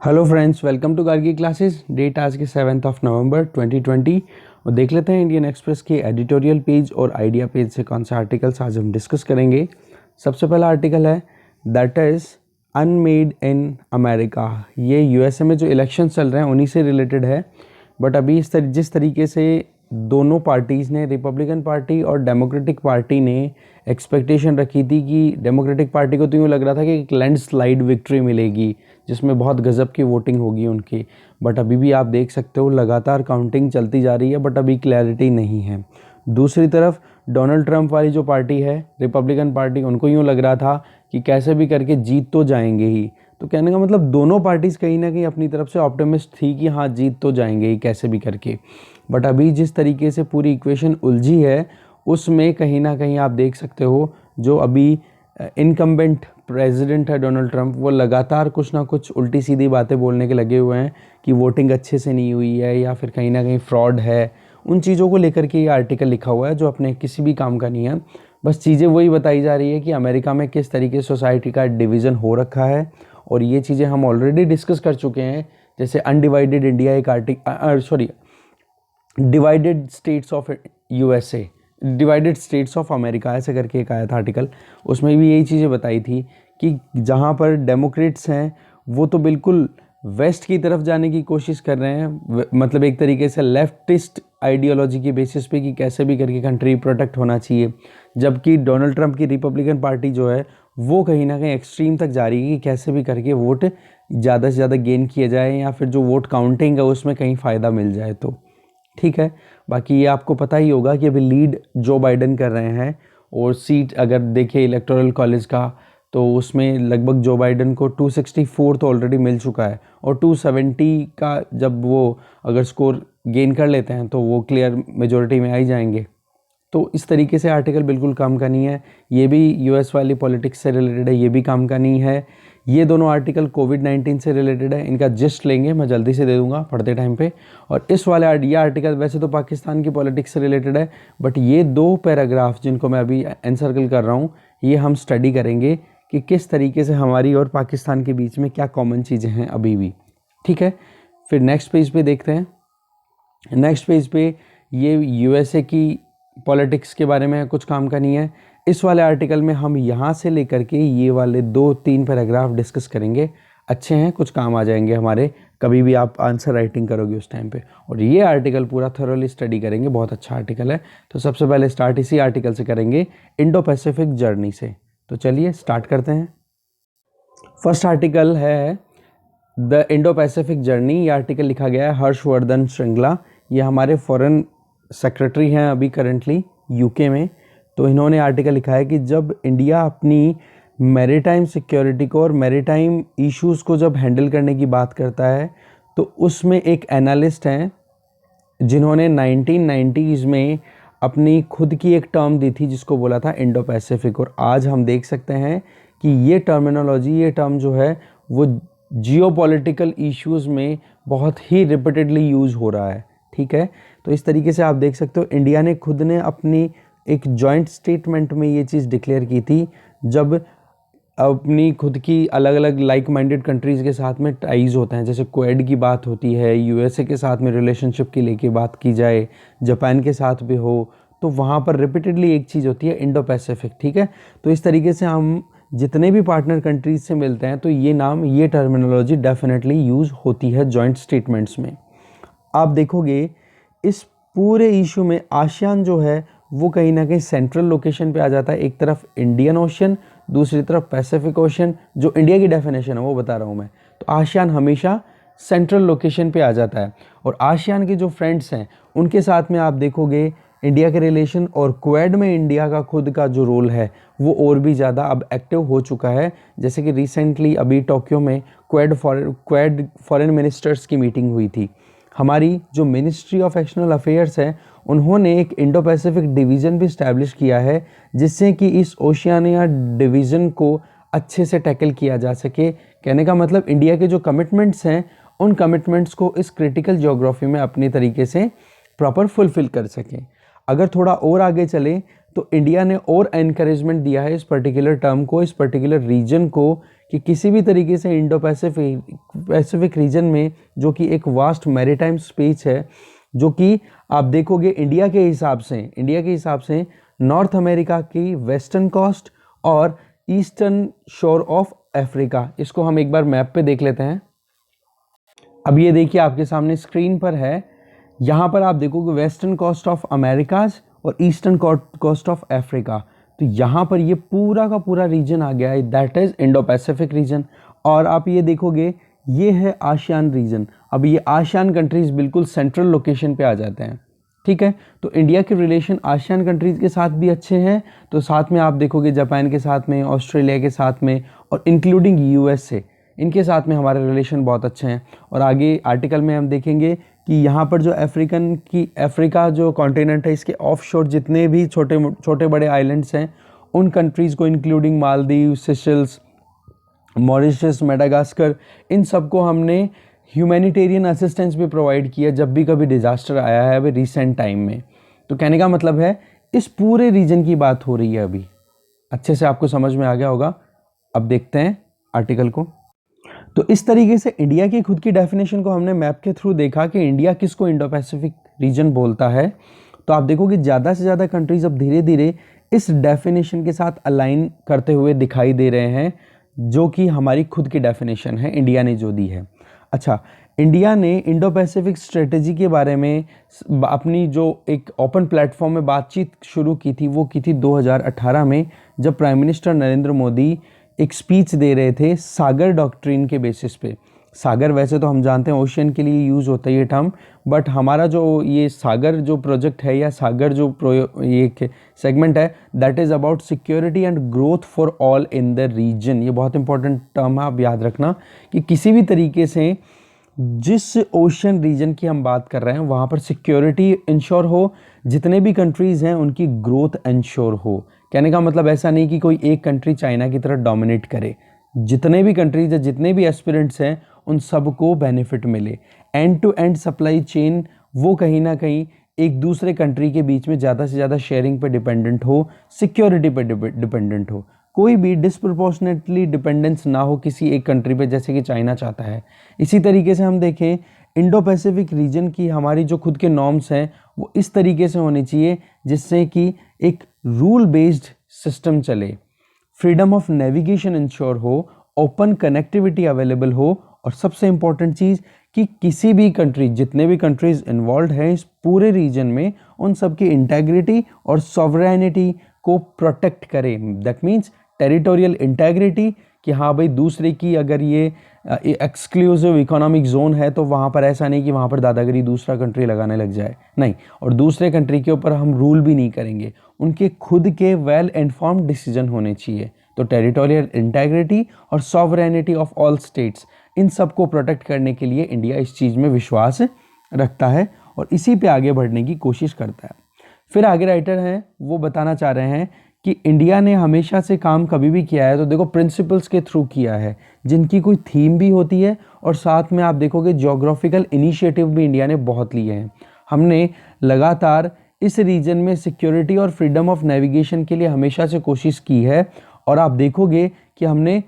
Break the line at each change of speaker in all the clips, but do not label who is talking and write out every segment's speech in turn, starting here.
Hello friends, welcome to Gargi classes. Date आज के 7 नवंबर 2020 और देख लेते हैं इंडियन एक्सप्रेस के एडिटोरियल पेज और आइडिया पेज से कौन सा आर्टिकल्स आज हम डिस्कस करेंगे। सबसे पहला आर्टिकल है that is Unmade in America. ये यूएसए में जो इलेक्शन चल रहे हैं उन्हीं से रिलेटेड है। बट अभी जिस तरीके से दोनों पार्टीज़ ने, रिपब्लिकन पार्टी और डेमोक्रेटिक पार्टी ने एक्सपेक्टेशन रखी थी कि डेमोक्रेटिक पार्टी को तो यूँ लग रहा था कि एक लैंडस्लाइड विक्ट्री मिलेगी जिसमें बहुत गजब की वोटिंग होगी उनकी। बट अभी भी आप देख सकते हो लगातार काउंटिंग चलती जा रही है, बट अभी क्लैरिटी नहीं है। दूसरी तरफ डोनाल्ड ट्रंप वाली जो पार्टी है, रिपब्लिकन पार्टी, उनको यूँ लग रहा था कि कैसे भी करके जीत तो जाएंगे ही। तो कहने का मतलब दोनों पार्टीज़ कहीं ना कहीं अपनी तरफ से ऑप्टिमिस्ट थी कि हाँ जीत तो जाएंगे ही कैसे भी करके। बट अभी जिस तरीके से पूरी इक्वेशन उलझी है उसमें कहीं ना कहीं आप देख सकते हो जो अभी इनकम्बेंट प्रेसिडेंट है डोनाल्ड ट्रंप, वो लगातार कुछ ना कुछ उल्टी सीधी बातें बोलने के लगे हुए हैं कि वोटिंग अच्छे से नहीं हुई है या फिर कहीं ना कहीं फ्रॉड है। उन चीज़ों को लेकर के ये आर्टिकल लिखा हुआ है जो अपने किसी भी काम का नहीं है। बस चीज़ें वही बताई जा रही है कि अमेरिका में किस तरीके से सोसाइटी का डिवीज़न हो रखा है, और ये चीज़ें हम ऑलरेडी डिस्कस कर चुके हैं। जैसे अनडिवाइडेड इंडिया एक divided states of USA, divided states of America ऐसे करके एक आया था आर्टिकल। उसमें भी यही चीज़ें बताई थी कि जहाँ पर डेमोक्रेट्स हैं वो तो बिल्कुल वेस्ट की तरफ जाने की कोशिश कर रहे हैं, मतलब एक तरीके से लेफ्टिस्ट आइडियोलॉजी की बेसिस पे कि कैसे भी करके कंट्री प्रोटेक्ट होना चाहिए। जबकि डोनाल्ड ट्रंप की रिपब्लिकन पार्टी जो है वो कहीं ना कहीं एक्सट्रीम तक जा रही है कि कैसे भी करके वोट ज़्यादा से ज़्यादा गेन किया जाए या फिर जो वोट काउंटिंग है उसमें कहीं फ़ायदा मिल जाए तो ठीक है। बाकी ये आपको पता ही होगा कि अभी लीड जो बाइडन कर रहे हैं, और सीट अगर देखें इलेक्टोरल कॉलेज का तो उसमें लगभग जो बाइडन को 264 तो ऑलरेडी मिल चुका है, और 270 का जब वो अगर स्कोर गेन कर लेते हैं तो वो क्लियर मेजोरिटी में आ ही जाएंगे। तो इस तरीके से आर्टिकल बिल्कुल काम का नहीं है। ये भी यूएस वाली पॉलिटिक्स से रिलेटेड है, ये भी काम का नहीं है। ये दोनों आर्टिकल कोविड-19 से रिलेटेड है। इनका जिस्ट लेंगे, मैं जल्दी से दे दूंगा पढ़ते टाइम पे। और इस वाले ये आर्टिकल वैसे तो पाकिस्तान की पॉलिटिक्स से रिलेटेड है, बट ये दो पैराग्राफ जिनको मैं अभी एनसर्कल कर रहा हूँ ये हम स्टडी करेंगे कि किस तरीके से हमारी और पाकिस्तान के बीच में क्या कॉमन चीज़ें हैं अभी भी। ठीक है, फिर नेक्स्ट पेज पे देखते हैं। नेक्स्ट पेज पे ये यूएसए की पॉलिटिक्स के बारे में कुछ काम का नहीं है। इस वाले आर्टिकल में हम यहाँ से लेकर के ये वाले 2-3 पैराग्राफ डिस्कस करेंगे, अच्छे हैं, कुछ काम आ जाएंगे हमारे, कभी भी आप आंसर राइटिंग करोगे उस टाइम पे। और ये आर्टिकल पूरा थोरोली स्टडी करेंगे, बहुत अच्छा आर्टिकल है। तो सबसे पहले स्टार्ट इसी आर्टिकल से करेंगे, इंडो पैसिफिक जर्नी से। तो चलिए स्टार्ट करते हैं। फर्स्ट आर्टिकल है द इंडो पैसिफिक जर्नी। ये आर्टिकल लिखा गया है हर्षवर्धन श्रृंगला, ये हमारे फॉरेन सेक्रेटरी हैं अभी करंटली यूके में। तो इन्होंने आर्टिकल लिखा है कि जब इंडिया अपनी मैरीटाइम सिक्योरिटी को और मैरीटाइम इश्यूज़ को जब हैंडल करने की बात करता है तो उसमें एक एनालिस्ट हैं जिन्होंने 1990s में अपनी खुद की एक टर्म दी थी जिसको बोला था इंडो पैसिफिक। और आज हम देख सकते हैं कि ये टर्मिनोलॉजी, ये टर्म जो है वो जियोपॉलिटिकल इश्यूज़ में बहुत ही रिपीटेडली यूज़ हो रहा है। ठीक है, तो इस तरीके से आप देख सकते हो इंडिया ने खुद ने अपनी एक जॉइंट स्टेटमेंट में ये चीज़ डिक्लेयर की थी जब अपनी खुद की अलग अलग लाइक माइंडेड कंट्रीज़ के साथ में टाइज होते हैं, जैसे क्वेड की बात होती है, यूएसए के साथ में रिलेशनशिप की लेके बात की जाए, जापान के साथ भी हो, तो वहाँ पर रिपीटेडली एक चीज़ होती है इंडो पैसिफिक। ठीक है, तो इस तरीके से हम जितने भी पार्टनर कंट्रीज से मिलते हैं तो ये नाम, ये टर्मिनोलॉजी डेफिनेटली यूज़ होती है जॉइंट स्टेटमेंट्स में। आप देखोगे इस पूरे इशू में आसियान जो है वो कहीं ना कहीं सेंट्रल लोकेशन पे आ जाता है। एक तरफ इंडियन ओशन, दूसरी तरफ पैसिफिक ओशन, जो इंडिया की डेफिनेशन है वो बता रहा हूँ मैं। तो आसियान हमेशा सेंट्रल लोकेशन पे आ जाता है, और आसियान के जो फ्रेंड्स हैं उनके साथ में आप देखोगे इंडिया के रिलेशन, और क्वेड में इंडिया का खुद का जो रोल है वो और भी ज़्यादा अब एक्टिव हो चुका है। जैसे कि रिसेंटली अभी टोक्यो में क्वेड फॉरेन मिनिस्टर्स की मीटिंग हुई थी। हमारी जो मिनिस्ट्री ऑफ एक्सटर्नल अफेयर्स है उन्होंने एक इंडो पैसिफिक डिवीज़न भी इस्टेब्लिश किया है जिससे कि इस ओशियानिया डिवीज़न को अच्छे से टैकल किया जा सके। कहने का मतलब इंडिया के जो कमिटमेंट्स हैं उन कमिटमेंट्स को इस क्रिटिकल ज्योग्राफी में अपने तरीके से प्रॉपर फुलफिल कर सकें। अगर थोड़ा और आगे चले तो इंडिया ने और एनकरेजमेंट दिया है इस पर्टिकुलर टर्म को, इस पर्टिकुलर रीजन को, कि किसी भी तरीके से इंडो पैसिफिक पैसिफिक रीजन में, जो कि एक वास्ट मैरीटाइम स्पेस है, जो कि आप देखोगे इंडिया के हिसाब से नॉर्थ अमेरिका की वेस्टर्न कोस्ट और ईस्टर्न शोर ऑफ अफ्रीका, इसको हम एक बार मैप पे देख लेते हैं। अब ये देखिए आपके सामने स्क्रीन पर है, यहाँ पर आप देखोगे वेस्टर्न कोस्ट ऑफ अमेरिकाज और ईस्टर्न कोस्ट ऑफ अफ्रीका। तो यहाँ पर ये पूरा का पूरा रीजन आ गया है, that is Indo Pacific region. और आप ये देखोगे ये है आसियान रीजन। अब ये आसियान कंट्रीज बिल्कुल सेंट्रल लोकेशन पे आ जाते हैं, ठीक है। तो इंडिया के रिलेशन आसियान कंट्रीज के साथ भी अच्छे हैं, तो साथ में आप देखोगे जापान के साथ में, ऑस्ट्रेलिया के साथ में और इंक्लूडिंग यूएसए, इनके साथ में हमारे रिलेशन बहुत अच्छे हैं। और आगे आर्टिकल में हम देखेंगे कि यहाँ पर जो अफ्रीका जो कॉन्टिनेंट है, इसके ऑफशोर जितने भी छोटे बड़े आइलैंड्स हैं, उन कंट्रीज़ को including Maldives, Seychelles, Mauritius, Madagascar, इन सबको हमने ह्यूमैनिटेरियन असिस्टेंस भी प्रोवाइड किया जब भी कभी डिज़ास्टर आया है अभी रिसेंट टाइम में। तो कहने का मतलब है इस पूरे रीजन की बात हो रही है अभी। अच्छे से आपको समझ में आ गया होगा। अब देखते हैं आर्टिकल को। तो इस तरीके से इंडिया की खुद की डेफिनेशन को हमने मैप के थ्रू देखा कि इंडिया किसको इंडो पैसिफिक रीजन बोलता है। तो आप देखोगे ज़्यादा से ज़्यादा कंट्रीज अब धीरे धीरे इस डेफिनेशन के साथ अलाइन करते हुए दिखाई दे रहे हैं, जो कि हमारी खुद की डेफिनेशन है इंडिया ने जो दी है। अच्छा, इंडिया ने इंडो पैसिफिक स्ट्रेटेजी के बारे में अपनी जो एक ओपन प्लेटफॉर्म में बातचीत शुरू की थी, वो की थी 2018 में, जब प्राइम मिनिस्टर नरेंद्र मोदी एक स्पीच दे रहे थे सागर डॉक्ट्रिन के बेसिस पे। सागर वैसे तो हम जानते हैं ओशियन के लिए यूज़ होता है ये टर्म, बट हमारा जो ये सागर जो प्रोजेक्ट है या सागर जो ये सेगमेंट है, that is about security and growth for all in the region. ये बहुत इंपॉर्टेंट टर्म है, आप याद रखना कि किसी भी तरीके से जिस ओशन रीजन की हम बात कर रहे हैं वहाँ पर सिक्योरिटी इंश्योर हो, जितने भी कंट्रीज़ हैं उनकी ग्रोथ इंश्योर हो। कहने का मतलब ऐसा नहीं कि कोई एक कंट्री चाइना की तरह डोमिनेट करे, जितने भी कंट्रीज हैं, जितने भी एस्पिरेंट्स हैं, उन सबको बेनिफिट मिले। End to end supply chain वो कहीं ना कहीं एक दूसरे कंट्री के बीच में ज़्यादा से ज़्यादा शेयरिंग पे डिपेंडेंट हो, सिक्योरिटी पे डिपेंडेंट हो, कोई भी डिस्प्रोपोर्शनेटली डिपेंडेंस ना हो किसी एक कंट्री पे, जैसे कि चाइना चाहता है। इसी तरीके से हम देखें इंडो पैसिफिक रीजन की हमारी जो खुद के नॉर्म्स हैं वो इस तरीके से होने चाहिए जिससे कि एक रूल बेस्ड सिस्टम चले, फ्रीडम ऑफ नेविगेशन इंश्योर हो, ओपन कनेक्टिविटी अवेलेबल हो, और सबसे इंपॉर्टेंट चीज़ कि किसी भी कंट्री, जितने भी कंट्रीज इन्वॉल्व हैं इस पूरे रीजन में, उन सबकी इंटेग्रिटी और सॉवरेनिटी को प्रोटेक्ट करें। दैट मीन्स टेरिटोरियल इंटेग्रिटी, कि हाँ भाई दूसरे की अगर ये एक्सक्लूसिव इकोनॉमिक जोन है तो वहाँ पर ऐसा नहीं कि वहाँ पर दादागिरी दूसरा कंट्री लगाने लग जाए, नहीं। और दूसरे कंट्री के ऊपर हम रूल भी नहीं करेंगे, उनके खुद के वेल इन्फॉर्म्ड डिसीजन होने चाहिए। तो टेरिटोरियल इंटेग्रिटी और सॉवरेनिटी ऑफ ऑल स्टेट्स, इन सब को प्रोटेक्ट करने के लिए इंडिया इस चीज़ में विश्वास रखता है और इसी पे आगे बढ़ने की कोशिश करता है। फिर आगे राइटर हैं वो बताना चाह रहे हैं कि इंडिया ने हमेशा से काम कभी भी किया है तो देखो प्रिंसिपल्स के थ्रू किया है, जिनकी कोई थीम भी होती है, और साथ में आप देखोगे ज्योग्राफिकल इनिशिएटिव भी इंडिया ने बहुत लिए हैं। हमने लगातार इस रीजन में सिक्योरिटी और फ्रीडम ऑफ नेविगेशन के लिए हमेशा से कोशिश की है, और आप देखोगे कि हमने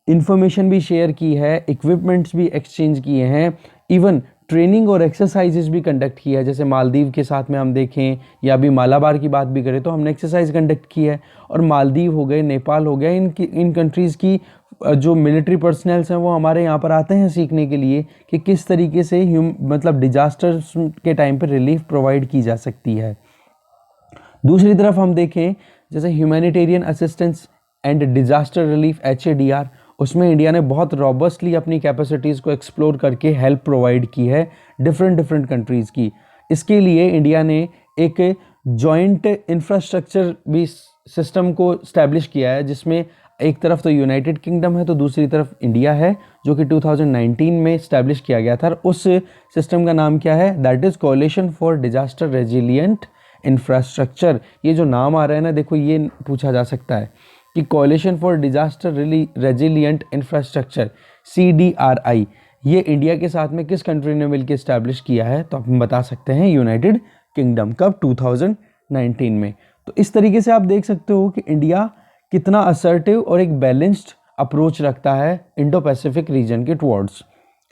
इंफॉर्मेशन भी शेयर की है, इक्विपमेंट्स भी एक्सचेंज किए हैं, इवन ट्रेनिंग और एक्सरसाइजेज भी कंडक्ट किया है। जैसे मालदीव के साथ में हम देखें या अभी मालाबार की बात भी करें तो हमने एक्सरसाइज कंडक्ट की है। और मालदीव हो गए, नेपाल हो गया, इन कंट्रीज़ की जो मिलिट्री पर्सनल्स हैं वो हमारे यहाँ पर आते हैं सीखने के लिए कि किस तरीके से मतलब डिजास्टर्स के टाइम पर रिलीफ प्रोवाइड की जा सकती है। दूसरी तरफ हम देखें जैसे humanitarian assistance and disaster relief HADR, उसमें इंडिया ने बहुत रॉबस्टली अपनी कैपेसिटीज़ को एक्सप्लोर करके हेल्प प्रोवाइड की है डिफरेंट कंट्रीज़ की। इसके लिए इंडिया ने एक जॉइंट इंफ्रास्ट्रक्चर भी सिस्टम को इस्टेब्लिश किया है, जिसमें एक तरफ तो यूनाइटेड किंगडम है तो दूसरी तरफ इंडिया है, जो कि 2019 में इस्टेब्लिश किया गया था। उस सिस्टम का नाम क्या है? That is कोalition for disaster resilient infrastructure. ये जो नाम आ रहा है ना, देखो ये पूछा जा सकता है कि coalition for disaster resilient infrastructure CDRI ये इंडिया के साथ में किस कंट्री ने मिलकर इस्टेब्लिश किया है? तो आप बता सकते हैं यूनाइटेड किंगडम। कब? 2019 में। तो इस तरीके से आप देख सकते हो कि इंडिया कितना असर्टिव और एक बैलेंस्ड अप्रोच रखता है इंडो पैसिफिक रीजन के टुवर्ड्स।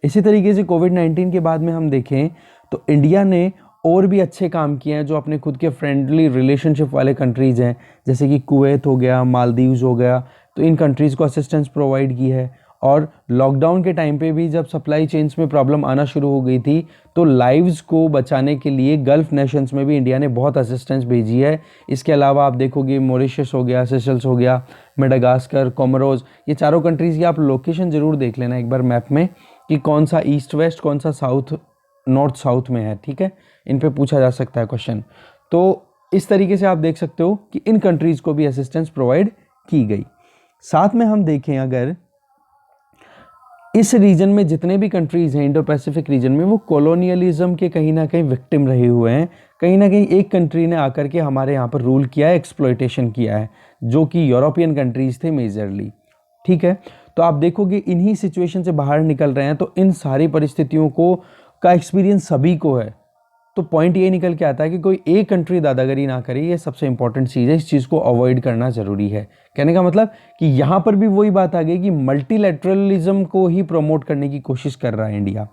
इसी तरीके से कोविड-19 के बाद में हम देखें तो इंडिया ने और भी अच्छे काम किए हैं जो अपने खुद के फ्रेंडली रिलेशनशिप वाले कंट्रीज़ हैं, जैसे कि कुवैत हो गया, मालदीव्स हो गया, तो इन कंट्रीज़ को असिस्टेंस प्रोवाइड की है। और लॉकडाउन के टाइम पे भी जब सप्लाई चेन्स में प्रॉब्लम आना शुरू हो गई थी तो लाइव्स को बचाने के लिए गल्फ़ नेशंस में भी इंडिया ने बहुत असिस्टेंस भेजी है। इसके अलावा आप देखोगे मॉरिशस हो गया, सेशल्स हो गया, मेडागास्कर, कोमोरोस, ये चारों कंट्रीज़ की आप लोकेशन ज़रूर देख लेना एक बार मैप में कि कौन सा ईस्ट वेस्ट, कौन सा साउथ नॉर्थ साउथ में है, ठीक है। इन पे पूछा जा सकता है क्वेश्चन। तो इस तरीके से आप देख सकते हो कि इन कंट्रीज़ को भी असिस्टेंस प्रोवाइड की गई। साथ में हम देखें अगर इस रीजन में जितने भी कंट्रीज़ हैं इंडो पैसिफिक रीजन में, वो कॉलोनियलिज्म के कहीं ना कहीं विक्टिम रहे हुए हैं। कहीं ना कहीं एक कंट्री ने आकर के हमारे यहाँ पर रूल किया है, एक्सप्लॉयटेशन किया है, जो कि यूरोपियन कंट्रीज़ थे मेजरली, ठीक है। तो आप देखोगे इन्हीं सिचुएशन से बाहर निकल रहे हैं, तो इन सारी परिस्थितियों को का एक्सपीरियंस सभी को है। तो पॉइंट ये निकल के आता है कि कोई एक कंट्री दादागिरी ना करे, ये सबसे इंपॉर्टेंट चीज़ है, इस चीज़ को अवॉइड करना ज़रूरी है। कहने का मतलब कि यहाँ पर भी वही बात आ गई कि मल्टीलैटरलिज्म को ही प्रमोट करने की कोशिश कर रहा है इंडिया।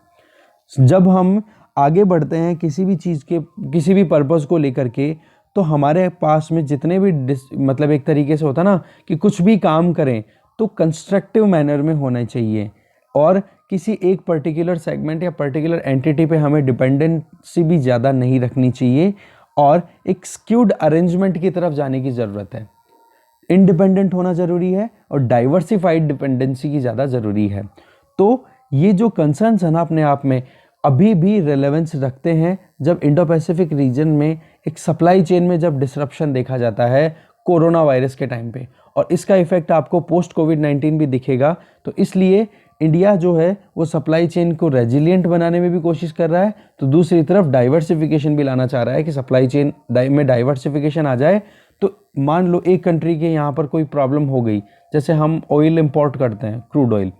जब हम आगे बढ़ते हैं किसी भी चीज़ के, किसी भी पर्पज़ को लेकर के, तो हमारे पास में जितने भी मतलब एक तरीके से होता ना कि कुछ भी काम करें तो कंस्ट्रक्टिव मैनर में होना चाहिए, और किसी एक पर्टिकुलर सेगमेंट या पर्टिकुलर एंटिटी पे हमें डिपेंडेंसी भी ज़्यादा नहीं रखनी चाहिए, और एक स्क्यूड अरेंजमेंट की तरफ जाने की ज़रूरत है। इंडिपेंडेंट होना ज़रूरी है और डाइवर्सिफाइड डिपेंडेंसी की ज़्यादा ज़रूरी है। तो ये जो कंसर्न्स है ना अपने आप में अभी भी रेलेवेंस रखते हैं जब इंडो पैसिफिक रीजन में एक सप्लाई चेन में जब डिसरप्शन देखा जाता है कोरोना वायरस के टाइम पे, और इसका इफेक्ट आपको पोस्ट कोविड-19 भी दिखेगा। तो इसलिए इंडिया जो है वो सप्लाई चेन को रेजिलिएंट बनाने में भी कोशिश कर रहा है, तो दूसरी तरफ डाइवर्सिफिकेशन भी लाना चाह रहा है कि सप्लाई चेन में डाइवर्सिफिकेशन आ जाए। तो मान लो एक कंट्री के यहाँ पर कोई प्रॉब्लम हो गई, जैसे हम ऑयल इंपोर्ट करते हैं, क्रूड ऑयल,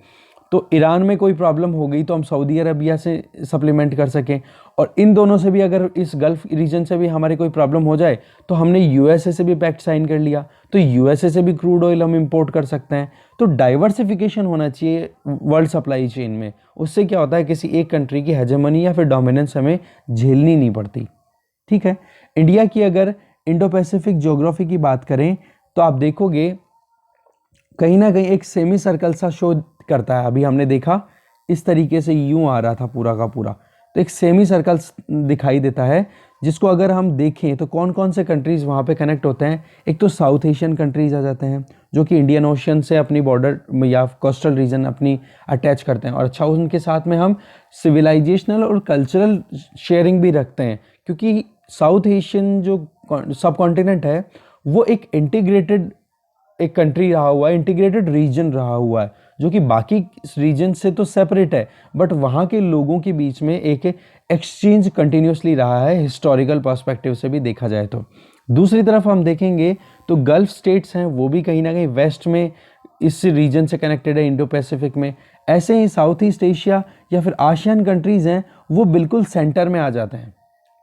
तो ईरान में कोई प्रॉब्लम हो गई तो हम सऊदी अरबिया से सप्लीमेंट कर सकें, और इन दोनों से भी अगर इस गल्फ रीजन से भी हमारी कोई प्रॉब्लम हो जाए तो हमने यूएसए से भी पैक्ट साइन कर लिया, तो यूएसए से भी क्रूड ऑयल हम इंपोर्ट कर सकते हैं। तो डाइवर्सिफिकेशन होना चाहिए वर्ल्ड सप्लाई चेन में। उससे क्या होता है, किसी एक कंट्री की हेजेमनी या फिर डोमिनेंस हमें झेलनी नहीं पड़ती, ठीक है। इंडिया की अगर इंडो पैसिफिक ज्योग्राफी की बात करें तो आप देखोगे कहीं ना कहीं एक सेमी सर्कल सा शो करता है। अभी हमने देखा इस तरीके से यूं आ रहा था पूरा का पूरा, तो एक सेमी सर्कल दिखाई देता है, जिसको अगर हम देखें तो कौन कौन से कंट्रीज़ वहाँ पे कनेक्ट होते हैं। एक तो साउथ एशियन कंट्रीज़ आ जाते हैं जो कि इंडियन ओशन से अपनी बॉर्डर या कोस्टल रीजन अपनी अटैच करते हैं, और अच्छा उनके साथ में हम सिविलाइजेशनल और कल्चरल शेयरिंग भी रखते हैं, क्योंकि साउथ एशियन जो सब कॉन्टिनेंट है वो एक इंटीग्रेटेड एक कंट्री रहा हुआ है, इंटीग्रेटेड रीजन रहा हुआ है, जो कि बाकी रीजन से तो सेपरेट है, बट वहाँ के लोगों के बीच में एक एक्सचेंज कंटिन्यूसली रहा है हिस्टोरिकल पर्सपेक्टिव से भी देखा जाए तो। दूसरी तरफ हम देखेंगे तो गल्फ स्टेट्स हैं, वो भी कहीं ना कहीं वेस्ट में इस रीजन से कनेक्टेड है, इंडो पैसिफिक में। ऐसे ही साउथ ईस्ट एशिया या फिर आशियान कंट्रीज़ हैं, वो बिल्कुल सेंटर में आ जाते हैं,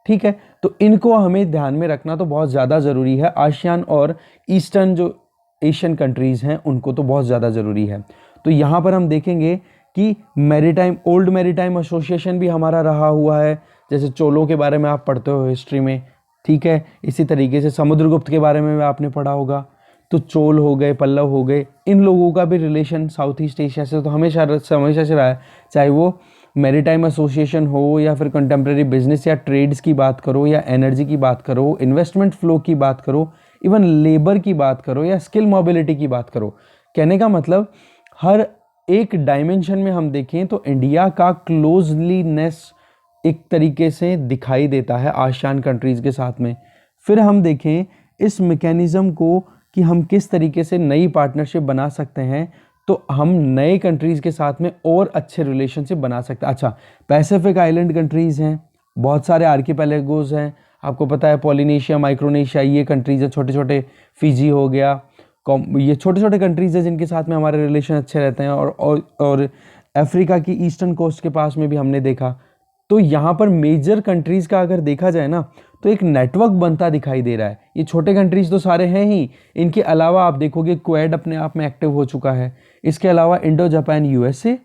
ठीक है। तो इनको हमें ध्यान में रखना तो बहुत ज़्यादा ज़रूरी है। आशियान और ईस्टर्न जो एशियन कंट्रीज़ हैं उनको तो बहुत ज़्यादा ज़रूरी है। तो यहाँ पर हम देखेंगे कि मैरीटाइम, ओल्ड मैरीटाइम एसोसिएशन भी हमारा रहा हुआ है, जैसे चोलों के बारे में आप पढ़ते हो हिस्ट्री में, ठीक है। इसी तरीके से समुद्रगुप्त के बारे में आपने पढ़ा होगा, तो चोल हो गए, पल्लव हो गए, इन लोगों का भी रिलेशन साउथ ईस्ट एशिया से तो हमेशा से रहा है। चाहे वो मैरीटाइम एसोसिएशन हो या फिर कंटेम्प्रेरी बिजनेस या ट्रेड्स की बात करो, या एनर्जी की बात करो, इन्वेस्टमेंट फ्लो की बात करो, इवन लेबर की बात करो, या स्किल मोबिलिटी की बात करो। कहने का मतलब हर एक डायमेंशन में हम देखें तो इंडिया का क्लोजलीनेस एक तरीके से दिखाई देता है आसियान कंट्रीज़ के साथ में। फिर हम देखें इस मैकेनिज़्म को कि हम किस तरीके से नई पार्टनरशिप बना सकते हैं, तो हम नए कंट्रीज़ के साथ में और अच्छे रिलेशनशिप बना सकते हैं। अच्छा, पैसिफिक आइलैंड कंट्रीज़ हैं, बहुत सारे आर्किपेलागोस हैं, आपको पता है पोलिनेशिया, माइक्रोनेशिया, ये कंट्रीज़ है, छोटे छोटे, फिजी हो गया, ये छोटे छोटे कंट्रीज़ हैं जिनके साथ में हमारे रिलेशन अच्छे रहते हैं। और अफ्रीका की ईस्टर्न कोस्ट के पास में भी हमने देखा। तो यहाँ पर मेजर कंट्रीज़ का अगर देखा जाए ना तो एक नेटवर्क बनता दिखाई दे रहा है। ये छोटे कंट्रीज़ तो सारे हैं ही, इनके अलावा आप देखोगे क्वेड अपने आप में एक्टिव हो चुका है। इसके अलावा Indo Japan USA,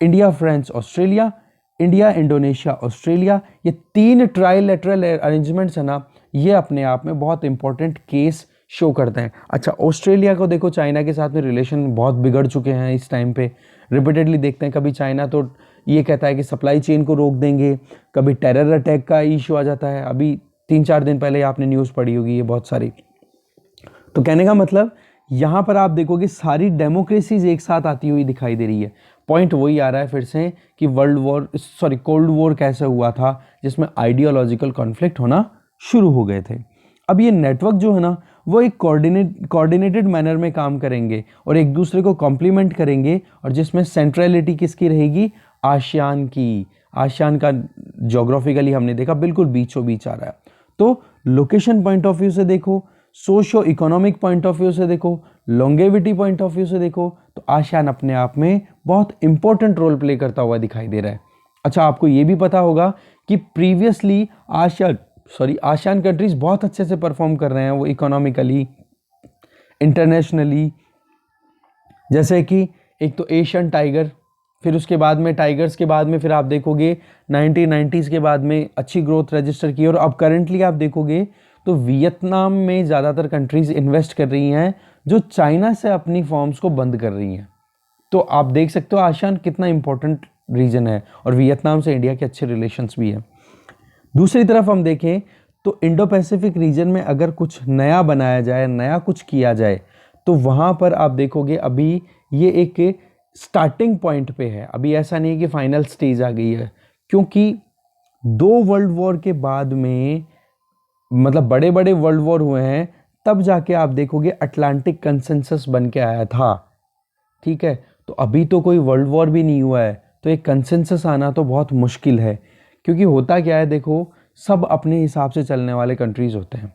India France Australia, India Indonesia Australia, ये 3 ट्राइलेटरल अरेंजमेंट्स है ना, ये अपने आप में बहुत इंपॉर्टेंट केस शो करते हैं। अच्छा, ऑस्ट्रेलिया को देखो, चाइना के साथ में रिलेशन बहुत बिगड़ चुके हैं इस टाइम पे, रिपीटेडली देखते हैं, कभी चाइना तो ये कहता है कि सप्लाई चेन को रोक देंगे, कभी टेरर अटैक का इशू आ जाता है। अभी 3-4 दिन पहले आपने न्यूज़ पढ़ी होगी ये बहुत सारी। तो कहने का मतलब यहाँ पर आप देखोगे सारी डेमोक्रेसीज एक साथ आती हुई दिखाई दे रही है। पॉइंट वही आ रहा है फिर से कि कोल्ड वॉर कैसे हुआ था, जिसमें आइडियोलॉजिकल कॉन्फ्लिक्ट होना शुरू हो गए थे। अब ये नेटवर्क जो है ना, वो एक कोऑर्डिनेटेड मैनर में काम करेंगे और एक दूसरे को कॉम्प्लीमेंट करेंगे, और जिसमें सेंट्रलिटी किसकी रहेगी, आसियान की। आसियान का ज्योग्राफिकली हमने देखा बिल्कुल बीचों बीच आ रहा है। तो लोकेशन पॉइंट ऑफ व्यू से देखो, socio economic point of view से देखो, लॉन्गेविटी पॉइंट ऑफ व्यू से देखो, तो आसियान अपने आप में बहुत इंपॉर्टेंट रोल प्ले करता हुआ दिखाई दे रहा है। अच्छा, आपको ये भी पता होगा कि प्रीवियसली आसियान कंट्रीज बहुत अच्छे से परफॉर्म कर रहे हैं वो इकोनॉमिकली, इंटरनेशनली। जैसे कि एक तो एशियन टाइगर, फिर उसके बाद में टाइगर्स के बाद में फिर आप देखोगे 1990s के बाद में अच्छी ग्रोथ रजिस्टर की, और अब करंटली आप देखोगे तो वियतनाम में ज़्यादातर कंट्रीज इन्वेस्ट कर रही हैं जो चाइना से अपनी फॉर्म्स को बंद कर रही हैं। तो आप देख सकते हो आसियान कितना इंपॉर्टेंट रीजन है, और वियतनाम से इंडिया के अच्छे रिलेशंस भी हैं। दूसरी तरफ हम देखें तो इंडो पैसिफिक रीजन में अगर कुछ नया बनाया जाए, नया कुछ किया जाए, तो वहाँ पर आप देखोगे अभी ये एक स्टार्टिंग पॉइंट पे है। अभी ऐसा नहीं है कि फाइनल स्टेज आ गई है, क्योंकि 2 वर्ल्ड वॉर के बाद में, मतलब बड़े बड़े वर्ल्ड वॉर हुए हैं, तब जाके आप देखोगे अटलांटिक कंसेंसस बन के आया था। ठीक है, तो अभी तो कोई वर्ल्ड वॉर भी नहीं हुआ है, तो एक कंसेंसस आना तो बहुत मुश्किल है। क्योंकि होता क्या है, देखो सब अपने हिसाब से चलने वाले कंट्रीज होते हैं।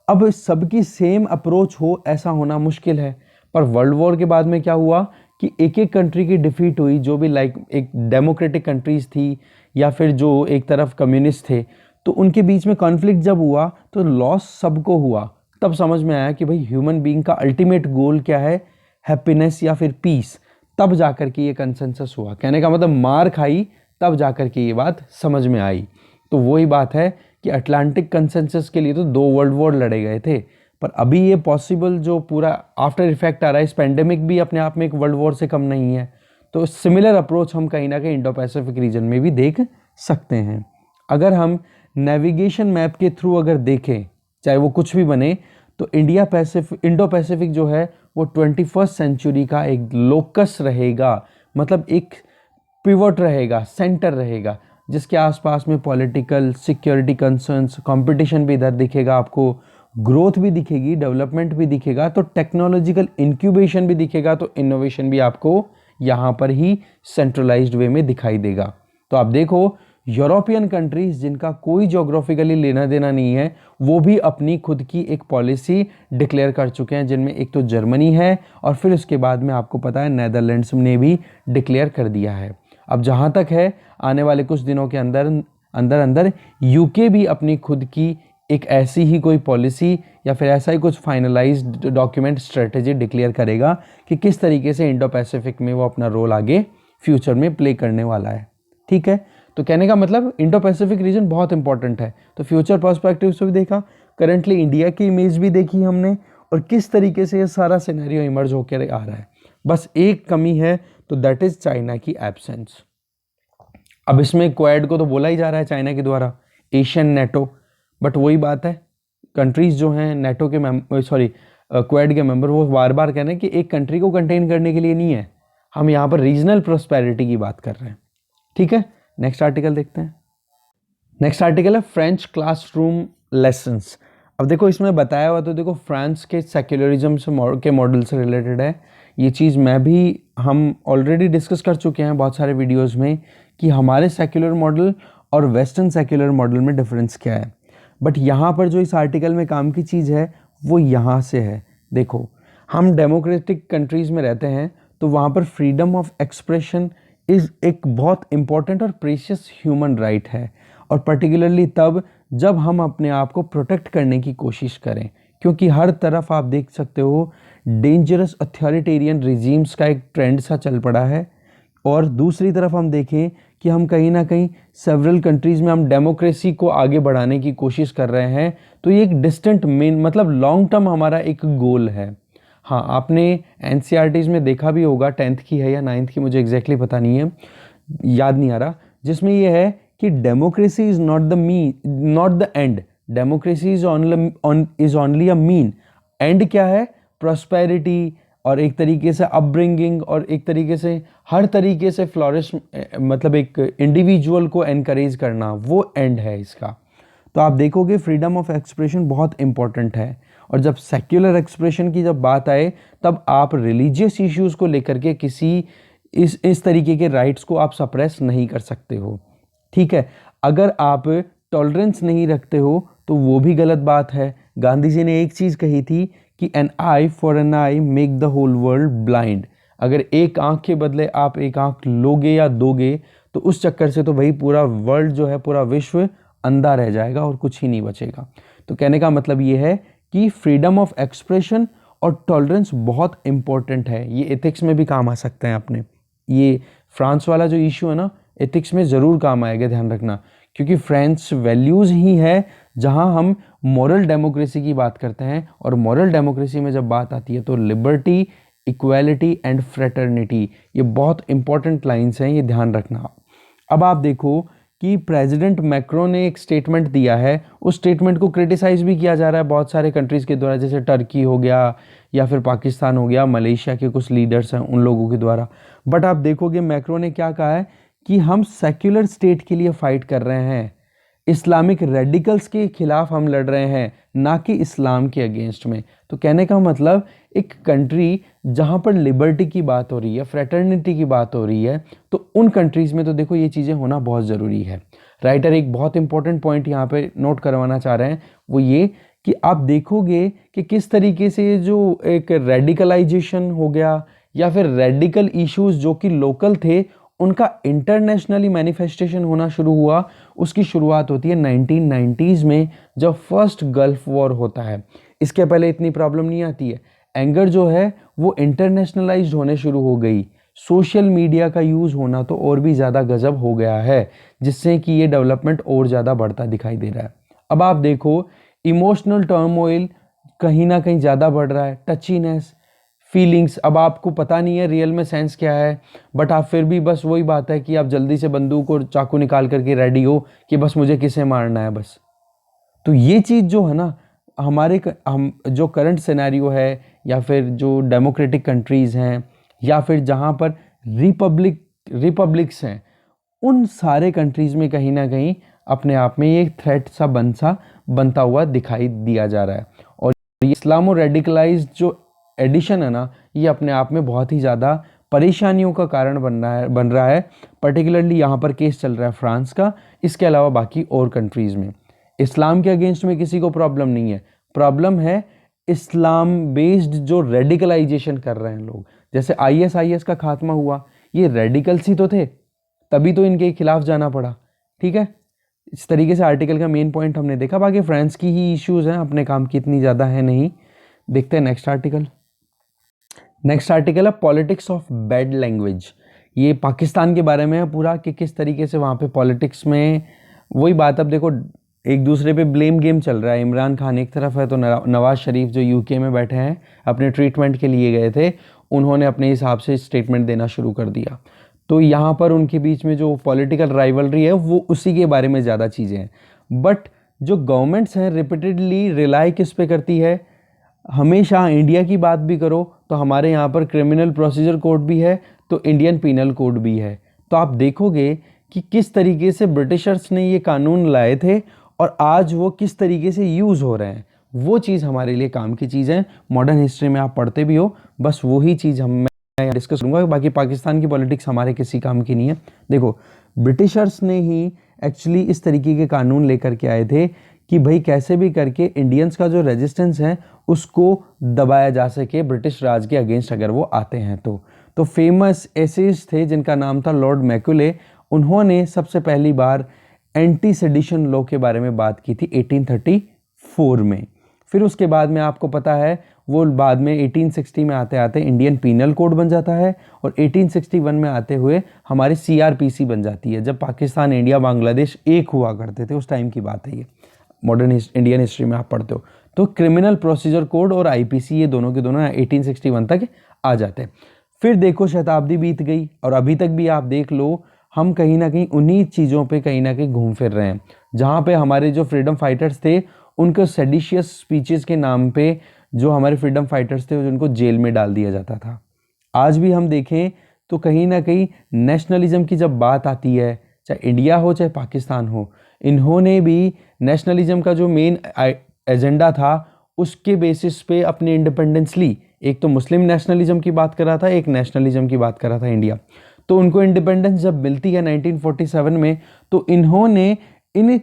अब सबकी सेम अप्रोच हो ऐसा होना मुश्किल है। पर वर्ल्ड वॉर के बाद में क्या हुआ कि एक एक कंट्री की डिफीट हुई, जो भी लाइक एक डेमोक्रेटिक कंट्रीज थी या फिर जो एक तरफ कम्युनिस्ट थे, तो उनके बीच में कॉन्फ्लिक्ट जब हुआ तो लॉस सबको हुआ। तब समझ में आया कि भाई ह्यूमन बीइंग का अल्टीमेट गोल क्या है, हैप्पीनेस या फिर पीस। तब जाकर के ये कंसेंसस हुआ। कहने का मतलब मार खाई तब जाकर के ये बात समझ में आई। तो वही बात है कि अटलांटिक कंसेंसस के लिए तो 2 वर्ल्ड वॉर लड़े गए थे, पर अभी ये पॉसिबल जो पूरा आफ्टर इफेक्ट आ रहा है, इस पेंडेमिक भी अपने आप में एक वर्ल्ड वॉर से कम नहीं है। तो सिमिलर अप्रोच हम कहीं ना कहीं इंडो पैसिफिक रीजन में भी देख सकते हैं। अगर हम नेविगेशन मैप के थ्रू अगर देखें, चाहे वो कुछ भी बने, तो इंडो पैसिफिक जो है वो 21st सेंचुरी का एक लोकस रहेगा, मतलब एक पिवट रहेगा, सेंटर रहेगा, जिसके आसपास में पॉलिटिकल, सिक्योरिटी कंसर्न्स, कंपटीशन भी इधर दिखेगा आपको, ग्रोथ भी दिखेगी, डेवलपमेंट भी दिखेगा, तो टेक्नोलॉजिकल इंक्यूबेशन भी दिखेगा, तो इनोवेशन भी आपको यहाँ पर ही सेंट्रलाइज्ड वे में दिखाई देगा। तो आप देखो यूरोपियन कंट्रीज जिनका कोई ज्योग्राफिकली लेना देना नहीं है, वो भी अपनी खुद की एक पॉलिसी डिक्लेयर कर चुके हैं, जिनमें एक तो जर्मनी है और फिर उसके बाद में आपको पता है नेदरलैंड्स ने भी डिक्लेयर कर दिया है। अब जहाँ तक है आने वाले कुछ दिनों के अंदर यूके भी अपनी खुद की एक ऐसी ही कोई पॉलिसी या फिर ऐसा ही कुछ फाइनलाइज्ड डॉक्यूमेंट स्ट्रेटेजी डिक्लेयर करेगा कि किस तरीके से इंडो पैसिफिक में वो अपना रोल आगे फ्यूचर में प्ले करने वाला है। ठीक है, तो कहने का मतलब इंडो पैसिफिक रीजन बहुत इंपॉर्टेंट है। तो फ्यूचर पर्सपेक्टिव से भी देखा, करंटली इंडिया की इमेज भी देखी हमने, और किस तरीके से ये सारा सिनेरियो इमर्ज होकर आ रहा है। बस एक कमी है, तो दैट इज चाइना की एब्सेंस। अब इसमें क्वाड को तो बोला ही जा रहा है चाइना के द्वारा, एशियन नेटो, बट वही बात है, कंट्रीज जो हैं नेटो के क्वाड के मेंबर, वो बार बार कह रहे हैं कि एक कंट्री को कंटेन करने के लिए नहीं है, हम यहाँ पर रीजनल प्रोस्पेरिटी की बात कर रहे हैं। ठीक है, नेक्स्ट आर्टिकल देखते हैं। नेक्स्ट आर्टिकल है फ्रेंच क्लासरूम लेसन्स। अब देखो इसमें बताया हुआ, तो देखो फ्रांस के सेक्युलरिज्म के मॉडल से रिलेटेड है ये चीज़। हम ऑलरेडी डिस्कस कर चुके हैं बहुत सारे वीडियोस में कि हमारे सेक्युलर मॉडल और वेस्टर्न सेक्युलर मॉडल में डिफरेंस क्या है। बट यहाँ पर जो इस आर्टिकल में काम की चीज़ है वो यहाँ से है। देखो, हम डेमोक्रेटिक कंट्रीज़ में रहते हैं, तो वहाँ पर फ्रीडम ऑफ एक्सप्रेशन एक बहुत इंपॉर्टेंट और प्रीशियस ह्यूमन राइट है, और पर्टिकुलरली तब जब हम अपने आप को प्रोटेक्ट करने की कोशिश करें, क्योंकि हर तरफ आप देख सकते हो डेंजरस अथॉरिटेरियन रिजीम्स का एक ट्रेंड सा चल पड़ा है, और दूसरी तरफ हम देखें कि हम कहीं ना कहीं सेवरल कंट्रीज़ में हम डेमोक्रेसी को आगे बढ़ाने की कोशिश कर रहे हैं, तो ये एक डिस्टेंट मेन मतलब लॉन्ग टर्म हमारा एक गोल है। हाँ, आपने एनसीईआरटीज़ में देखा भी होगा, 10th की है या 9th की, मुझे एग्जैक्टली पता नहीं है, याद नहीं आ रहा, जिसमें ये है कि democracy is not the not the end, democracy is only a mean. And क्या है? प्रॉस्पेरिटी और एक तरीके से अपब्रिंगिंग और एक तरीके से हर तरीके से फ्लॉरिश, मतलब एक इंडिविजुअल को एनकरेज करना, वो एंड है इसका। तो आप देखोगे फ्रीडम ऑफ एक्सप्रेशन बहुत इंपॉर्टेंट है। और जब सेक्युलर एक्सप्रेशन की जब बात आए, तब आप रिलीजियस इश्यूज़ को लेकर के किसी इस तरीके के राइट्स को आप सप्रेस नहीं कर सकते हो। ठीक है, अगर आप टॉलरेंस नहीं रखते हो तो वो भी गलत बात है। गांधी जी ने एक चीज़ कही थी कि an eye for an eye make the whole world blind. अगर एक आंख के बदले आप एक आंख लोगे या दोगे, तो उस चक्कर से तो भाई पूरा वर्ल्ड जो है, पूरा विश्व अंधा रह जाएगा और कुछ ही नहीं बचेगा। तो कहने का मतलब ये है कि फ्रीडम ऑफ एक्सप्रेशन और टॉलरेंस बहुत इंपॉर्टेंट है। ये एथिक्स में भी काम आ सकते हैं अपने। ये फ्रांस वाला जो इशू है ना, एथिक्स में ज़रूर काम आएगा, ध्यान रखना, क्योंकि फ्रेंच वैल्यूज़ ही है जहां हम मॉरल डेमोक्रेसी की बात करते हैं। और मॉरल डेमोक्रेसी में जब बात आती है तो लिबर्टी, इक्वालिटी एंड फ्रेटर्निटी, ये बहुत इंपॉर्टेंट लाइंस हैं, ये ध्यान रखना। अब आप देखो कि प्रेसिडेंट मैक्रो ने एक स्टेटमेंट दिया है, उस स्टेटमेंट को क्रिटिसाइज़ भी किया जा रहा है बहुत सारे कंट्रीज़ के द्वारा, जैसे टर्की हो गया या फिर पाकिस्तान हो गया, मलेशिया के कुछ लीडर्स हैं उन लोगों के द्वारा। बट आप देखोगे मैक्रो ने क्या कहा है कि हम सेक्युलर स्टेट के लिए फाइट कर रहे हैं, इस्लामिक रेडिकल्स के खिलाफ हम लड़ रहे हैं, ना कि इस्लाम के अगेंस्ट में। तो कहने का मतलब एक कंट्री जहां पर लिबर्टी की बात हो रही है, फ्रेटर्निटी की बात हो रही है, तो उन कंट्रीज़ में तो देखो ये चीज़ें होना बहुत ज़रूरी है। राइटर एक बहुत इंपॉर्टेंट पॉइंट यहाँ पे नोट करवाना चाह रहे हैं, वो ये कि आप देखोगे कि किस तरीके से जो एक रेडिकलाइजेशन हो गया या फिर रेडिकल इश्यूज जो कि लोकल थे, उनका इंटरनेशनली मैनिफेस्टेशन होना शुरू हुआ। उसकी शुरुआत होती है 1990s में, जब फर्स्ट गल्फ वॉर होता है। इसके पहले इतनी प्रॉब्लम नहीं आती है। एंगर जो है वो इंटरनेशनलाइज्ड होने शुरू हो गई। सोशल मीडिया का यूज़ होना तो और भी ज़्यादा गजब हो गया है, जिससे कि ये डेवलपमेंट और ज़्यादा बढ़ता दिखाई दे रहा है। अब आप देखो इमोशनल टर्मोइल कहीं ना कहीं ज़्यादा बढ़ रहा है, टचीनेस, फीलिंग्स। अब आपको पता नहीं है रियल में सेंस क्या है, बट आप फिर भी बस वही बात है कि आप जल्दी से बंदूक और चाकू निकाल करके रेडी हो कि बस मुझे किसे मारना है बस। तो ये चीज़ जो है ना, हम जो करंट सिनेरियो है या फिर जो डेमोक्रेटिक कंट्रीज़ हैं या फिर जहाँ पर रिपब्लिक्स हैं, उन सारे कंट्रीज़ में कहीं ना कहीं अपने आप में ये थ्रेट सा बनता हुआ दिखाई दिया जा रहा है। और ये इस्लामो रेडिकलाइज्ड जो एडिशन है ना, ये अपने आप में बहुत ही ज़्यादा परेशानियों का कारण बन रहा है। पर्टिकुलरली यहाँ पर केस चल रहा है फ्रांस का, इसके अलावा बाकी और कंट्रीज़ में। इस्लाम के अगेंस्ट में किसी को प्रॉब्लम नहीं है, प्रॉब्लम है इस्लाम बेस्ड जो रेडिकलाइजेशन कर रहे हैं लोग। जैसे ISIS का खात्मा हुआ, ये रेडिकल्स ही तो थे, तभी तो इनके खिलाफ जाना पड़ा। ठीक है, इस तरीके से आर्टिकल का मेन पॉइंट हमने देखा। बाकी फ्रांस की ही इश्यूज़ हैं, अपने काम की इतनी ज़्यादा है नहीं। देखते हैं नेक्स्ट आर्टिकल। नेक्स्ट आर्टिकल है पॉलिटिक्स ऑफ बैड लैंग्वेज। ये पाकिस्तान के बारे में है पूरा, कि किस तरीके से वहाँ पे पॉलिटिक्स में वही बात। अब देखो एक दूसरे पे ब्लेम गेम चल रहा है। इमरान खान एक तरफ है, तो नवाज शरीफ जो UK में बैठे हैं अपने ट्रीटमेंट के लिए गए थे, उन्होंने अपने हिसाब से स्टेटमेंट देना शुरू कर दिया। तो यहाँ पर उनके बीच में जो पॉलिटिकल राइवलरी है वो उसी के बारे में ज़्यादा चीज़ें हैं। बट जो गवर्नमेंट्स हैं रिपीटेडली रिलाई किस पे करती है, हमेशा इंडिया की बात भी करो तो हमारे यहाँ पर क्रिमिनल प्रोसीजर कोड भी है, तो इंडियन पीनल कोड भी है। तो आप देखोगे कि किस तरीके से ब्रिटिशर्स ने ये कानून लाए थे और आज वो किस तरीके से यूज़ हो रहे हैं, वो चीज़ हमारे लिए काम की चीज़ है। मॉडर्न हिस्ट्री में आप पढ़ते भी हो, बस वही चीज़ मैं डिस्कस करूँगा। बाकी पाकिस्तान की पॉलिटिक्स हमारे किसी काम की नहीं है। देखो ब्रिटिशर्स ने ही एक्चुअली इस तरीके के कानून लेकर के आए थे कि भाई कैसे भी करके इंडियंस का जो रेजिस्टेंस है उसको दबाया जा सके ब्रिटिश राज के अगेंस्ट अगर वो आते हैं तो फेमस एसेज थे जिनका नाम था लॉर्ड मैकुले। उन्होंने सबसे पहली बार एंटी सेडिशन लॉ के बारे में बात की थी 1834 में। फिर उसके बाद में आपको पता है वो बाद में 1860 में आते आते इंडियन पीनल कोड बन जाता है और 1861 में आते हुए हमारी CRPC बन जाती है, जब पाकिस्तान, इंडिया, बांग्लादेश एक हुआ करते थे, उस टाइम की बात है ये। मॉडर्न इंडियन हिस्ट्री में आप पढ़ते हो तो क्रिमिनल प्रोसीजर कोड और IPC ये दोनों के दोनों 1861 तक आ जाते हैं। फिर देखो शताब्दी बीत गई और अभी तक भी आप देख लो हम कहीं ना कहीं उन्हीं चीज़ों पे कहीं ना कहीं घूम फिर रहे हैं, जहाँ पे हमारे जो फ्रीडम फाइटर्स थे उनको सेडिशियस स्पीचेस के नाम पे जो हमारे फ्रीडम फाइटर्स थे उनको जेल में डाल दिया जाता था। आज भी हम देखें तो कहीं ना कहीं नेशनलिज्म की जब बात आती है, चाहे इंडिया हो चाहे पाकिस्तान हो, इन्होंने भी नेशनलिज्म का जो मेन एजेंडा था उसके बेसिस पे अपनी इंडिपेंडेंस ली। एक तो मुस्लिम नेशनलिज्म की बात कर रहा था, एक नेशनलिज्म की बात कर रहा था इंडिया। तो उनको इंडिपेंडेंस जब मिलती है 1947 में, तो इन्होंने इन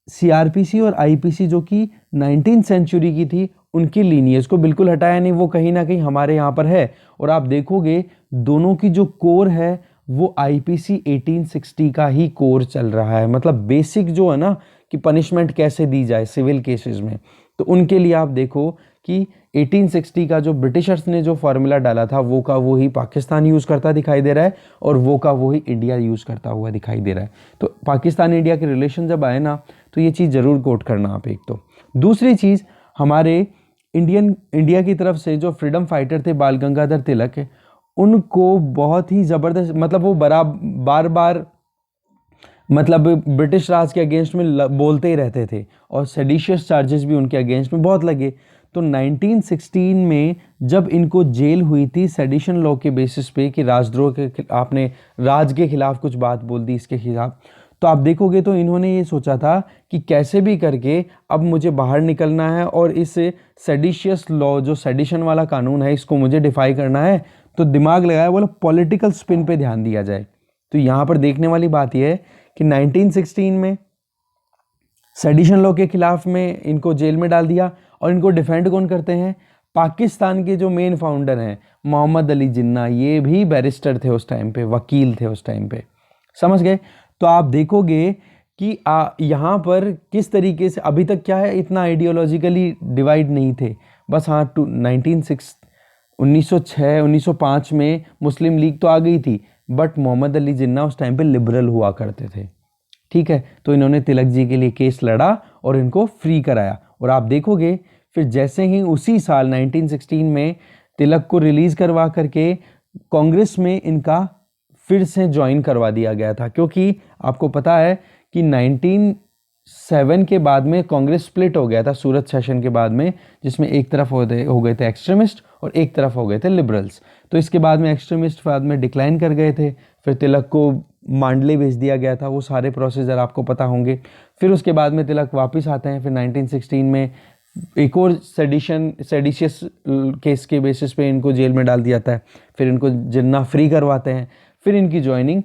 CRPC और IPC जो कि 19th सेंचुरी की थी उनकी लीनियज को बिल्कुल हटाया नहीं, वो कहीं ना कहीं हमारे यहाँ पर है। और आप देखोगे दोनों की जो कोर है वो IPC 1860 का ही कोर चल रहा है, मतलब बेसिक जो है ना कि पनिशमेंट कैसे दी जाए सिविल केसेस में, तो उनके लिए आप देखो कि 1860 का जो ब्रिटिशर्स ने जो फॉर्मूला डाला था वो का वो ही पाकिस्तान यूज़ करता दिखाई दे रहा है और वो का वो ही इंडिया यूज़ करता हुआ दिखाई दे रहा है। तो पाकिस्तान इंडिया के रिलेशन जब आए ना तो ये चीज़ ज़रूर कोट करना आप एक तो। दूसरी चीज़, हमारे इंडिया की तरफ से जो फ्रीडम फाइटर थे बाल गंगाधर तिलक, उनको बहुत ही ज़बरदस्त, मतलब वो बार बार मतलब ब्रिटिश राज के अगेंस्ट में बोलते ही रहते थे और सेडिशियस चार्जेस भी उनके अगेंस्ट में बहुत लगे। तो 1916 में जब इनको जेल हुई थी सेडिशन लॉ के बेसिस पे कि राजद्रोह के आपने राज के खिलाफ कुछ बात बोल दी इसके खिलाफ, तो आप देखोगे तो इन्होंने ये सोचा था कि कैसे भी करके अब मुझे बाहर निकलना है और इस सेडिशियस लॉ जो सेडिशन वाला कानून है इसको मुझे डिफाई करना है। तो दिमाग लगाया, बोला पॉलिटिकल स्पिन पे ध्यान दिया जाए। तो यहाँ पर देखने वाली बात यह है कि 1916 में सेडिशन लॉ के खिलाफ में इनको जेल में डाल दिया और इनको डिफेंड कौन करते हैं? पाकिस्तान के जो मेन फाउंडर हैं मोहम्मद अली जिन्ना, ये भी बैरिस्टर थे उस टाइम पे, वकील थे उस टाइम पे, समझ गए। तो आप देखोगे कि यहाँ पर किस तरीके से अभी तक क्या है, इतना आइडियोलॉजिकली डिवाइड नहीं थे, बस हाँ 1906 1905 में मुस्लिम लीग तो आ गई थी, बट मोहम्मद अली जिन्ना उस टाइम पे लिबरल हुआ करते थे, ठीक है। तो इन्होंने तिलक जी के लिए केस लड़ा और इनको फ्री कराया। और आप देखोगे फिर जैसे ही उसी साल 1916 में तिलक को रिलीज़ करवा करके कांग्रेस में इनका फिर से ज्वाइन करवा दिया गया था, क्योंकि आपको पता है कि 1907 के बाद में कांग्रेस स्प्लिट हो गया था सूरत सेशन के बाद में, जिसमें एक तरफ हो गए थे एक्सट्रीमिस्ट और एक तरफ हो गए थे लिबरल्स। तो इसके बाद में एक्सट्रीमिस्ट बाद में डिक्लाइन कर गए थे, फिर तिलक को मांडले भेज दिया गया था, वो सारे प्रोसीजर आपको पता होंगे। फिर उसके बाद में तिलक वापस आते हैं, फिर 1916 में एक और सेडिशियस केस के बेसिस पे इनको जेल में डाल दिया जाता है, फिर इनको जिन्ना फ्री करवाते हैं, फिर इनकी ज्वाइनिंग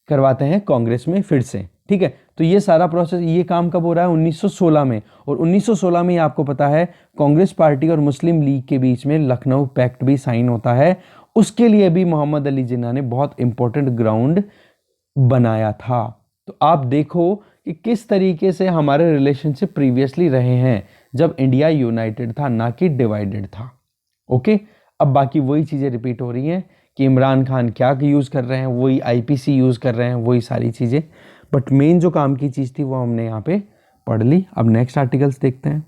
करवाते हैं कांग्रेस में फिर से, ठीक है। तो ये सारा प्रोसेस, ये काम कब हो रहा है? 1916 में। और 1916 में आपको पता है कांग्रेस पार्टी और मुस्लिम लीग के बीच में लखनऊ पैक्ट भी साइन होता है, उसके लिए भी मोहम्मद अली जिन्ना ने बहुत इंपॉर्टेंट ग्राउंड बनाया था। तो आप देखो कि किस तरीके से हमारे रिलेशनशिप प्रीवियसली रहे हैं जब इंडिया यूनाइटेड था, ना कि डिवाइडेड था। ओके, अब बाकी वही चीज़ें रिपीट हो रही हैं कि इमरान खान क्या यूज़ कर रहे हैं, वही IPC यूज़ कर रहे हैं, वही सारी चीज़ें, बट मेन जो काम की चीज़ थी वो हमने यहाँ पे पढ़ ली। अब नेक्स्ट आर्टिकल्स देखते हैं।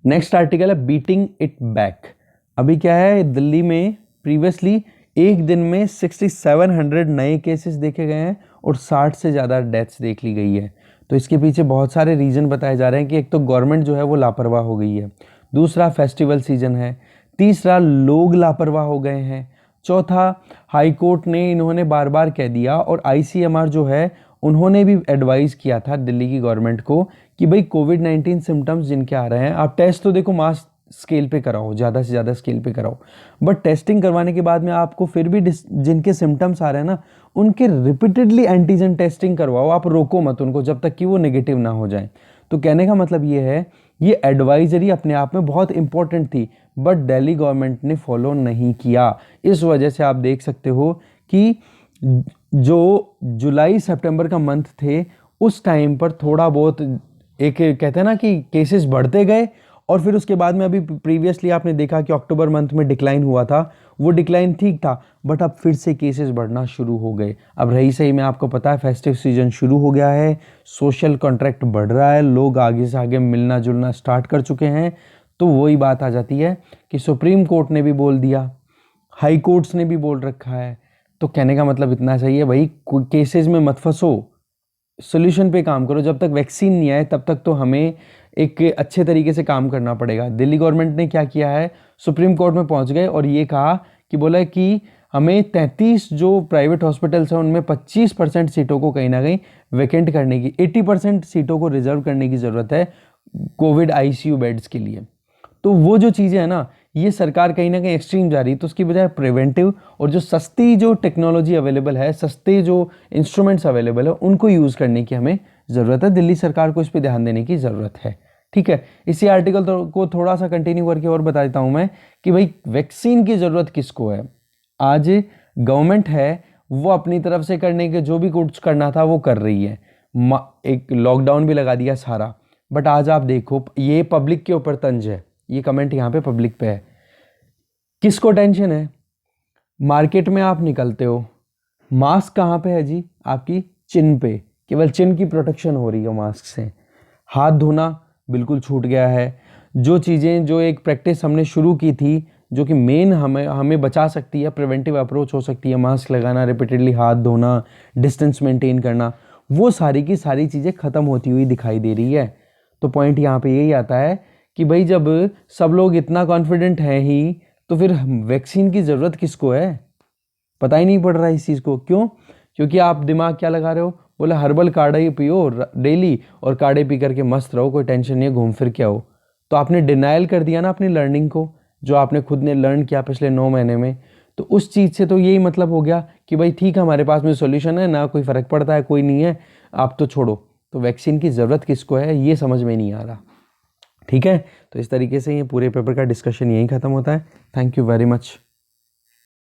नेक्स्ट आर्टिकल है बीटिंग इट बैक। अभी क्या है, दिल्ली में प्रीवियसली एक दिन में 6700 नए केसेस देखे गए हैं और 60 से ज़्यादा डेथ्स देख ली गई है। तो इसके पीछे बहुत सारे रीज़न बताए जा रहे हैं कि एक तो गवर्नमेंट जो है वो लापरवाह हो गई है, दूसरा फेस्टिवल सीजन है, तीसरा लोग लापरवाह हो गए हैं, चौथा हाई कोर्ट ने इन्होंने बार बार कह दिया और ICMR जो है उन्होंने भी एडवाइस किया था दिल्ली की गवर्नमेंट को कि भाई कोविड-19 सिम्टम्स जिनके आ रहे हैं आप टेस्ट तो देखो मास स्केल पे कराओ, ज़्यादा से ज़्यादा स्केल पे कराओ, बट टेस्टिंग करवाने के बाद में आपको फिर भी जिनके सिम्टम्स आ रहे हैं ना उनके रिपीटेडली एंटीजन टेस्टिंग करवाओ, आप रोको मत उनको जब तक कि वो नेगेटिव ना हो जाए। तो कहने का मतलब ये है, ये एडवाइजरी अपने आप में बहुत इंपॉर्टेंट थी, बट दिल्ली गवर्नमेंट ने फॉलो नहीं किया। इस वजह से आप देख सकते हो कि जो जुलाई सितंबर का मंथ थे उस टाइम पर थोड़ा बहुत एक कहते हैं ना कि केसेस बढ़ते गए और फिर उसके बाद में अभी प्रीवियसली आपने देखा कि अक्टूबर मंथ में डिक्लाइन हुआ था, वो डिक्लाइन ठीक था, बट अब फिर से केसेस बढ़ना शुरू हो गए। अब रही सही में आपको पता है फेस्टिव सीजन शुरू हो गया है, सोशल कॉन्ट्रैक्ट बढ़ रहा है, लोग आगे से आगे मिलना जुलना स्टार्ट कर चुके हैं। तो वही बात आ जाती है कि सुप्रीम कोर्ट ने भी बोल दिया, हाई कोर्ट्स ने भी बोल रखा है, तो कहने का मतलब इतना सही है भाई, केसेस में मत फंसो, सोल्यूशन पे काम करो। जब तक वैक्सीन नहीं आए तब तक तो हमें एक अच्छे तरीके से काम करना पड़ेगा। दिल्ली गवर्नमेंट ने क्या किया है, सुप्रीम कोर्ट में पहुंच गए और ये कहा कि बोला कि हमें 33 जो प्राइवेट हॉस्पिटल्स हैं उनमें 25% सीटों को कहीं ना कहीं वैकेंट करने की, 80% सीटों को रिजर्व करने की ज़रूरत है कोविड आईसीयू बेड्स के लिए। तो वो जो चीज़ें हैं ना, ये सरकार कहीं ना कहीं एक्सट्रीम जा रही है, तो उसकी बजाय प्रिवेंटिव और जो सस्ती जो टेक्नोलॉजी अवेलेबल है, सस्ते जो इंस्ट्रूमेंट्स अवेलेबल है, उनको यूज़ करने की हमें ज़रूरत है। दिल्ली सरकार को इस पर ध्यान देने की ज़रूरत है। ठीक है, इसी आर्टिकल को थोड़ा सा कंटिन्यू करके और बता देता हूँ मैं कि भाई वैक्सीन की ज़रूरत किसको है। आज गवर्नमेंट है वो अपनी तरफ से करने के जो भी कुछ करना था वो कर रही है, एक लॉकडाउन भी लगा दिया सारा, बट आज आप देखो ये पब्लिक के ऊपर तंज है, ये कमेंट यहाँ पे पब्लिक पे है। किसको टेंशन है? मार्केट में आप निकलते हो, मास्क कहाँ पे है जी? आपकी चिन पे, केवल चिन की प्रोटेक्शन हो रही है मास्क से। हाथ धोना बिल्कुल छूट गया है। जो चीज़ें, जो एक प्रैक्टिस हमने शुरू की थी जो कि मेन हमें बचा सकती है, प्रिवेंटिव अप्रोच हो सकती है, मास्क लगाना, रिपीटेडली हाथ धोना, डिस्टेंस मेंटेन करना, वो सारी की सारी चीज़ें ख़त्म होती हुई दिखाई दे रही है। तो पॉइंट यहाँ पे यही आता है कि भाई जब सब लोग इतना कॉन्फिडेंट हैं ही, तो फिर वैक्सीन की ज़रूरत किसको है? पता ही नहीं पड़ रहा है इस चीज़ को। क्यों? क्योंकि आप दिमाग क्या लगा रहे हो, बोले हर्बल काढ़ा ही पियो डेली और काढ़े पी करके मस्त रहो, कोई टेंशन नहीं है, घूम फिर के आओ। तो आपने डिनाइल कर दिया ना अपनी लर्निंग को, जो आपने खुद ने लर्न किया पिछले 9 महीने में। तो उस चीज़ से तो यही मतलब हो गया कि भाई ठीक है, हमारे पास में सोल्यूशन है ना, कोई फ़र्क पड़ता है, कोई नहीं है, आप तो छोड़ो। तो वैक्सीन की ज़रूरत किसको है ये समझ में नहीं आ रहा। ठीक है, तो इस तरीके से ये पूरे पेपर का डिस्कशन यहीं ख़त्म होता है। Thank you very much.